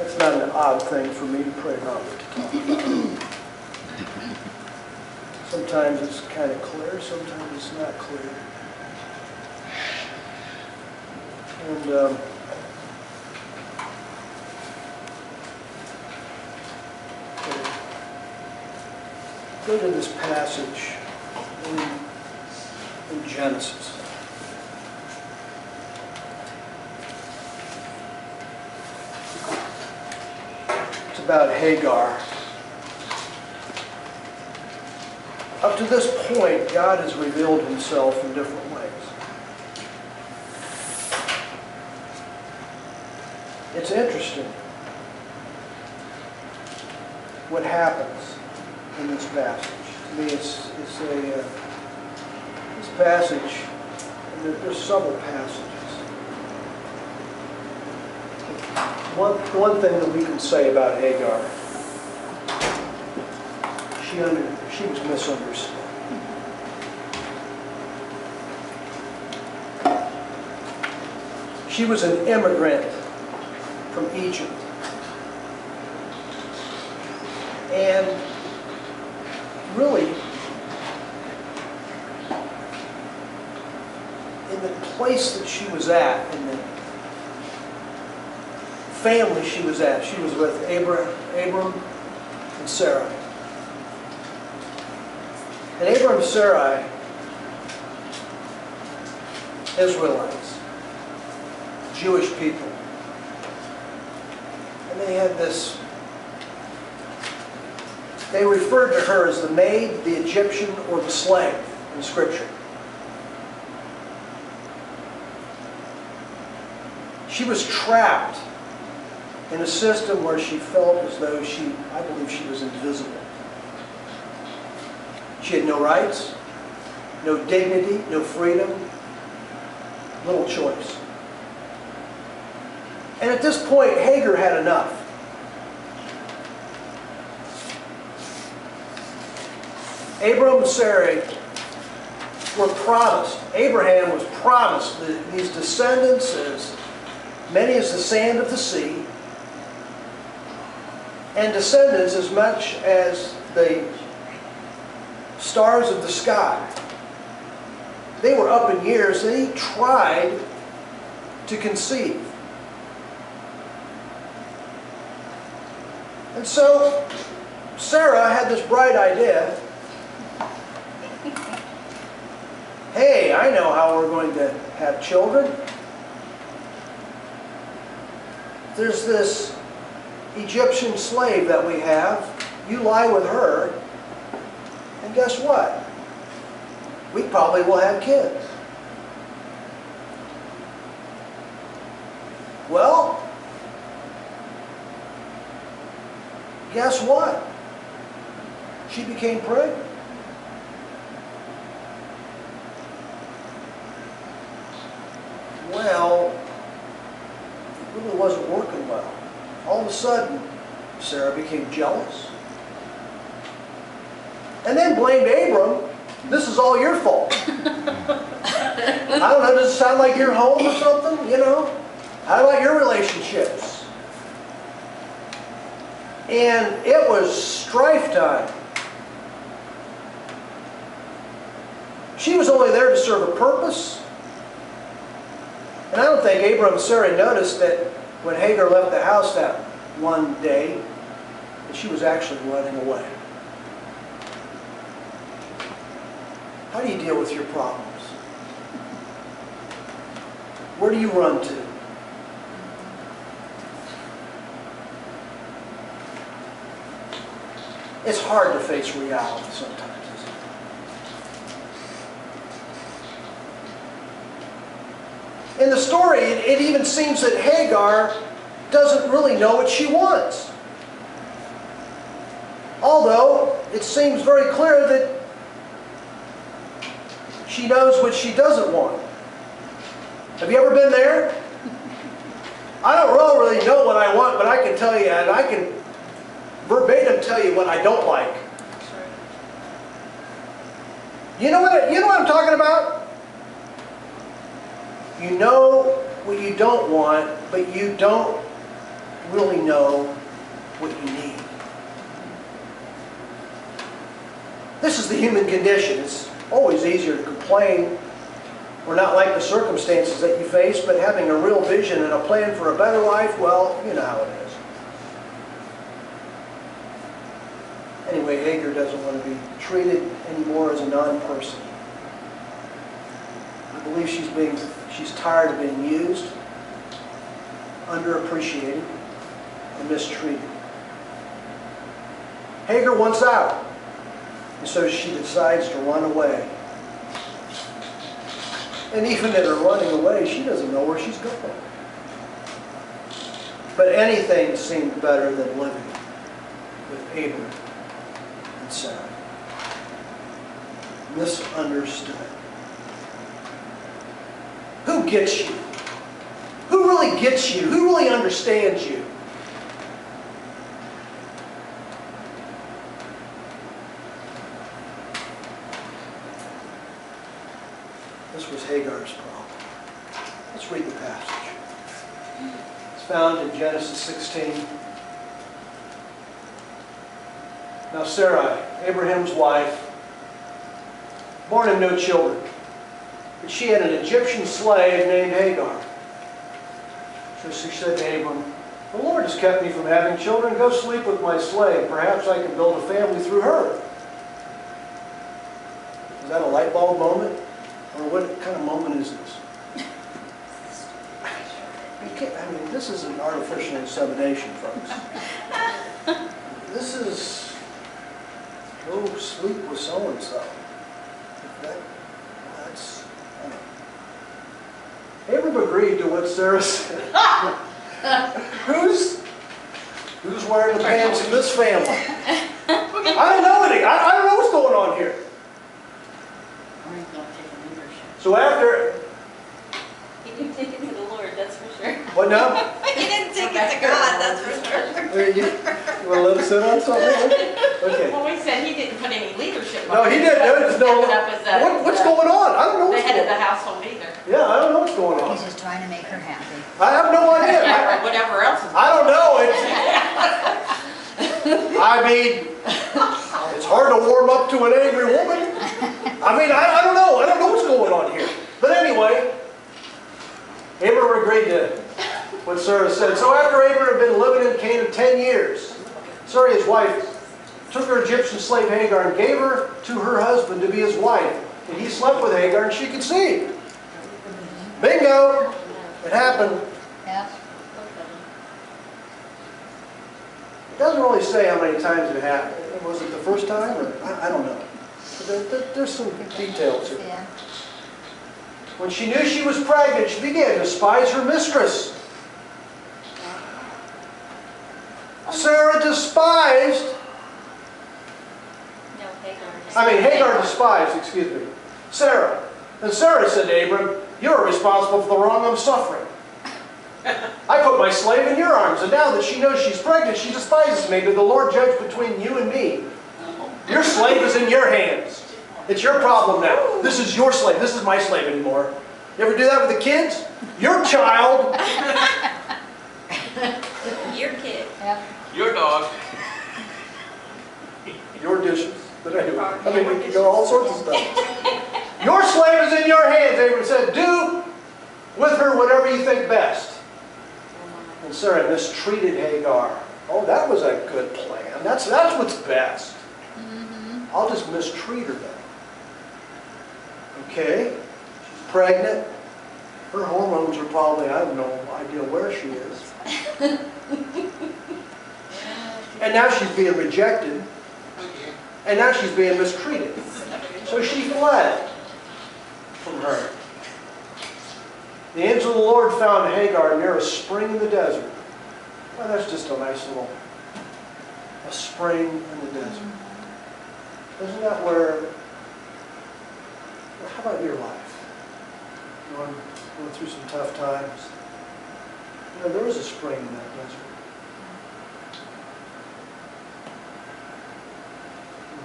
That's not an odd thing for me to pray about. Sometimes it's kind of clear, sometimes it's not clear. And go to this passage in Genesis. It's about Hagar. Up to this point, God has revealed himself in different ways. It's interesting what happens in this passage. To me, it's this passage, and there's several passages. One thing that we can say about Hagar, she was misunderstood. She was an immigrant from Egypt. And really, in the place that she was at, in the family she was at, she was with Abram and Sarai. And Abram and Sarai, Israelites, Jewish people. And they had this, they referred to her as the maid, the Egyptian, or the slave in Scripture. She was trapped in a system where she felt as though I believe she was invisible. She had no rights, no dignity, no freedom, little choice. And at this point, Hagar had enough. Abram and Sarai were promised, Abraham was promised these descendants as many as the sand of the sea, and descendants as much as the stars of the sky. They were up in years, and he tried to conceive. And so Sarah had this bright idea. Hey, I know how we're going to have children. There's this Egyptian slave that we have. You lie with her, and guess what? We probably will have kids. Well, guess what? She became pregnant. Well, it really wasn't working well. All of a sudden, Sarah became jealous. And then blamed Abram. This is all your fault. I don't know, does it sound like you're home or something? You know? How about your relationships? And it was strife time. She was only there to serve a purpose. And I don't think Abram and Sarah noticed that when Hagar left the house that one day, that she was actually running away. How do you deal with your problems? Where do you run to? It's hard to face reality sometimes, isn't it? In the story, it even seems that Hagar doesn't really know what she wants. Although, it seems very clear that she knows what she doesn't want. Have you ever been there? I don't really know what I want, but I can tell you, and I can verbatim tell you what I don't like. You know what I'm talking about? You know what you don't want, but you don't really know what you need. This is the human condition. It's always easier to complain or not like the circumstances that you face, but having a real vision and a plan for a better life, well, you know how it is. Anyway, Hagar doesn't want to be treated anymore as a non-person. I believe she's tired of being used, underappreciated, and mistreated. Hagar wants out, and so she decides to run away. And even in her running away, she doesn't know where she's going. But anything seemed better than living with Abram and Sarah. Misunderstood. Who gets you? Who really gets you? Who really understands you? This was Hagar's problem. Let's read the passage. It's found in Genesis 16. Now Sarai, Abraham's wife, born him no children, but she had an Egyptian slave named Hagar. So she said to Abram, "The Lord has kept me from having children. Go sleep with my slave. Perhaps I can build a family through her." Is that a light bulb moment? Or what kind of moment is this? I mean, this isn't artificial insemination, folks. This is, go sleep with so-and-so. That's, Abram agreed to what Sarah said. Who's wearing the pants in this family? I don't know anything. I don't know what's going on here. So after... He didn't take it to the Lord, that's for sure. What now? He didn't take it to God, that's for sure. You want to let us in on something? Okay. Well, we said he didn't put any leadership No, on he it. didn't. There's no, what's going on? I don't know The what's head going of the on. household either. Yeah, I don't know what's going on. He's just trying to make her happy. I have no idea. Or whatever else is I don't know. I mean, it's hard to warm up to an angry woman. I mean, I don't know. I don't know what's going on here. But anyway, Abram agreed to what Sarah said. So after Abram had been living in Canaan 10 years, Sarah, his wife, took her Egyptian slave Hagar and gave her to her husband to be his wife. And he slept with Hagar and she conceived. Bingo! It happened. Yeah. It doesn't really say how many times it happened. Was it the first time? Or I don't know. But there's some details here. Yeah. When she knew she was pregnant, she began to despise her mistress. Sarah despised, No, Hagar. Hagar despised, excuse me, Sarah. And Sarah said to Abram, "You are responsible for the wrong I'm suffering. I put my slave in your arms, and now that she knows she's pregnant, she despises me. May the Lord judge between you and me. Your slave is in your hands. It's your problem now. This is your slave. This is my slave anymore. You ever do that with the kids? Your child. Your kid. Yeah. Your dog. Your dishes. But anyway, I mean, we can go all sorts of stuff. Your slave is in your hands, Abram said. Do with her whatever you think best. And Sarah mistreated Hagar. Oh, that was a good plan. That's what's best. I'll just mistreat her then. Okay, she's pregnant. Her hormones are probably, I have no idea where she is. And now she's being rejected. And now she's being mistreated. So she fled from her. The angel of the Lord found Hagar near a spring in the desert. Well, that's just a nice little, a spring in the desert. Isn't that where, how about your life? Going through some tough times. You know, there is a spring in that desert.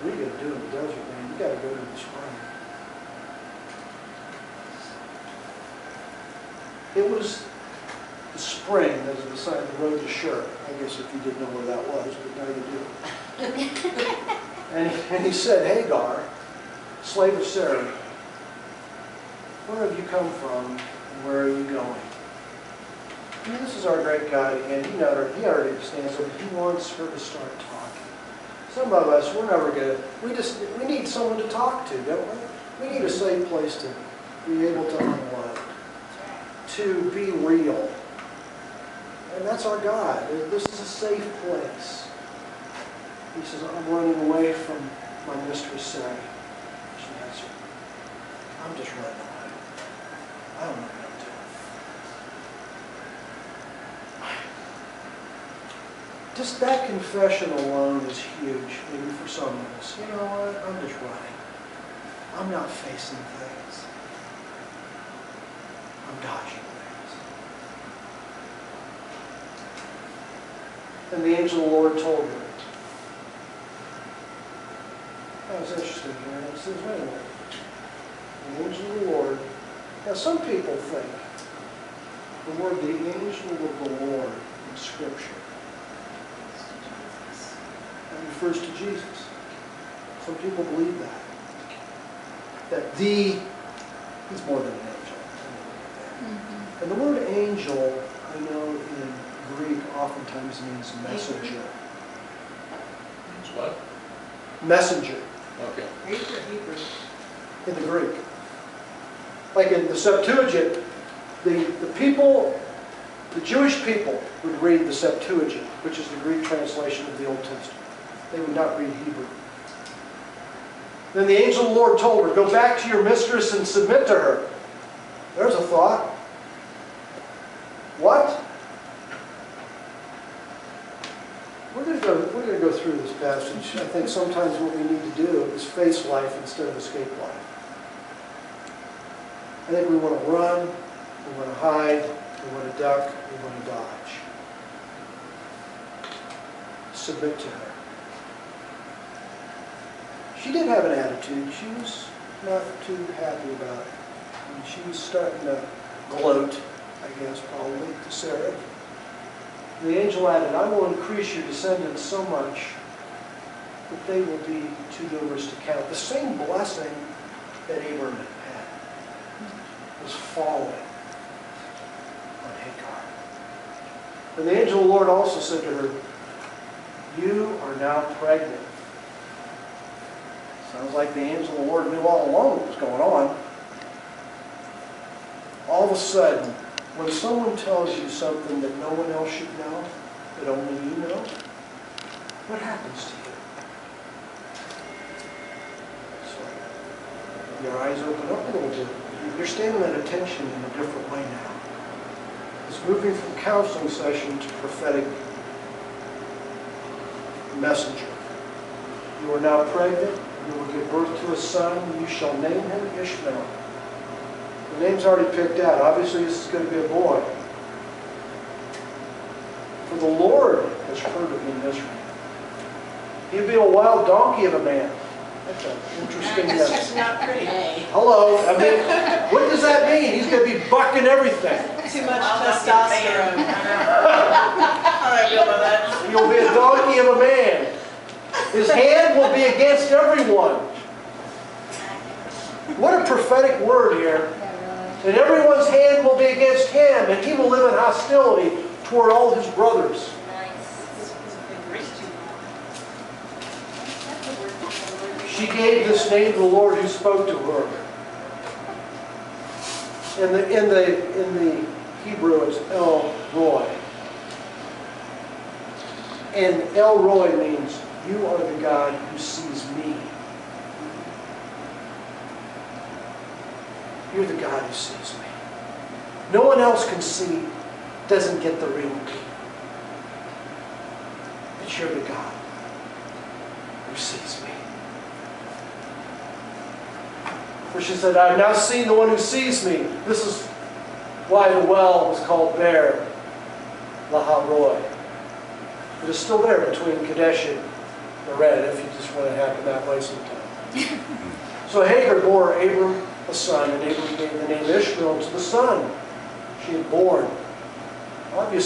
What are you going to do in the desert, man? You got to go to the spring. It was the spring that was beside the road to Shur. I guess if you didn't know where that was, but now you do. And he said, Hagar, slave of Sarah, where have you come from and where are you going? And this is our great God again. He already understands it. He wants her to start talking. Some of us, we're never going to, we need someone to talk to, don't we? We need a safe place to be able to unwind, to be real. And that's our God. This is a safe place. He says, I'm running away from my mistress Sarah. She answered, I'm just running away. I don't know what I'm doing. Just that confession alone is huge, maybe for some of us. You know what? I'm just running. I'm not facing things. I'm dodging things. And the angel of the Lord told her. That was interesting here. It says, wait a minute. The angel of the Lord. Now some people think the word the angel of the Lord in Scripture, that refers to Jesus. Some people believe that. He's more than an angel. And the word angel, I know in Greek oftentimes means messenger. What? Messenger. Okay. Hebrew. In the Greek. Like in the Septuagint, the people, the Jewish people would read the Septuagint, which is the Greek translation of the Old Testament. They would not read Hebrew. Then the angel of the Lord told her, go back to your mistress and submit to her. There's a thought. What? We're going to go through this passage. I think sometimes what we need to do is face life instead of escape life. I think we want to run, we want to hide, we want to duck, we want to dodge. Submit to her. She did have an attitude. She was not too happy about it. And she was starting to gloat, I guess, probably, to Sarah. The angel added, I will increase your descendants so much that they will be too numerous to count. The same blessing that Abraham had was falling on Hagar. And the angel of the Lord also said to her, you are now pregnant. Sounds like the angel of the Lord knew all along what was going on. All of a sudden, when someone tells you something that no one else should know, that only you know, what happens to you? So, your eyes open up a little bit. You're standing at attention in a different way now. It's moving from counseling session to prophetic messenger. You are now pregnant. You will give birth to a son. You shall name him Ishmael. The name's already picked out. Obviously, this is going to be a boy. For the Lord has heard of me misery. He'll be a wild donkey of a man. That's an interesting. It's just not pretty. Hello. I mean, what does that mean? He's going to be bucking everything. Too much testosterone. How do I feel about that? You'll be a donkey of a man. His hand will be against everyone. What a prophetic word here. And everyone's hand will be against him, and he will live in hostility toward all his brothers. She gave this name to the Lord who spoke to her. In the Hebrew, it's El Roy. And El Roy means, you are the God who sees me. You're the God who sees me. No one else can see, doesn't get the real me. But you're the God who sees me. For she said, I've now seen the one who sees me. This is why the well was called Beer Lahai Roi. It is still there between Kadesh and Mered, if you just want to happen that way sometime. So Hagar bore Abram a son, and Abram gave the name Ishmael to the son she had born. obviously